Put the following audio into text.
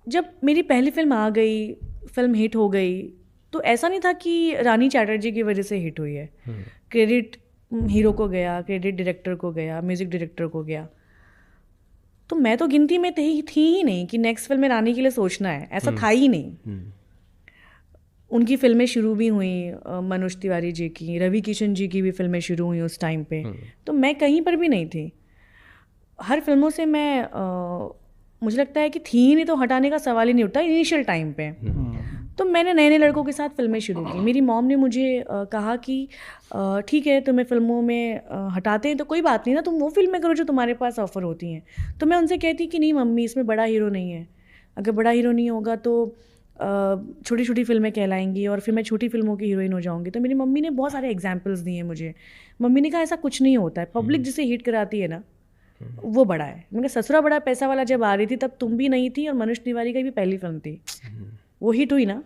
जब मेरी पहली फिल्म आ गई, फिल्म हिट हो गई, तो ऐसा नहीं था कि रानी चैटर्जी की वजह से हिट हुई है। क्रेडिट हीरो को गया, क्रेडिट डायरेक्टर को गया, म्यूज़िक डायरेक्टर को गया। तो मैं तो गिनती में थी ही नहीं कि नेक्स्ट फिल्म में रानी के लिए सोचना है, ऐसा था ही नहीं। उनकी फिल्में शुरू भी हुई, मनोज तिवारी जी की, रवि किशन जी की भी फिल्में शुरू हुई उस टाइम पे। तो मैं कहीं पर भी नहीं थी। हर फिल्मों से मैं मुझे लगता है कि थी ही नहीं तो हटाने का सवाल ही नहीं उठता इनिशियल टाइम पे। तो मैंने नए नए लड़कों के साथ फिल्में शुरू की। मेरी मॉम ने मुझे कहा कि ठीक है, तुम्हें फिल्मों में हटाते हैं तो कोई बात नहीं ना, तुम वो फिल्में करो जो तुम्हारे पास ऑफ़र होती हैं। तो मैं उनसे कहती कि नहीं मम्मी, इसमें बड़ा हीरो नहीं है, अगर बड़ा हीरो नहीं होगा तो छोटी छोटी फिल्में कहलाएंगी और फिर मैं छोटी फिल्मों की हीरोइन हो जाऊंगी। तो मेरी मम्मी ने बहुत सारे एग्जाम्पल्स दिए मुझे। मम्मी ने कहा ऐसा कुछ नहीं होता है, पब्लिक जिसे हिट कराती है ना वो बड़ा है। मैंने कहा ससुरा बड़ा पैसा वाला जब आ रही थी तब तुम भी नहीं थी और मनोज तिवारी की भी पहली फिल्म थी, वो हिट हुई ना।